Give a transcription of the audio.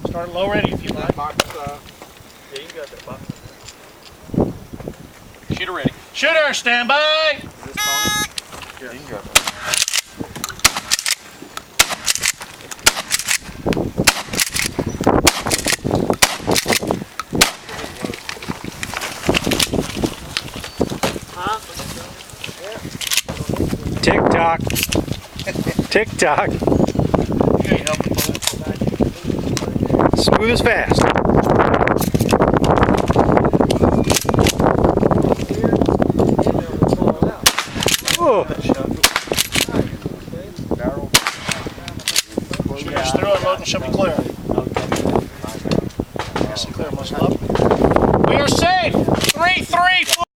Start low ready if you like. Box, yeah, you got that box in there. Shooter ready. Shooter, stand by! Is this Tony? Yeah, you can grab it. Tick tock. Tick tock. Okay, help me pull. Smooth as fast. Oh. Shooter's through, unload and should be clear. Yes, clear, muscle up.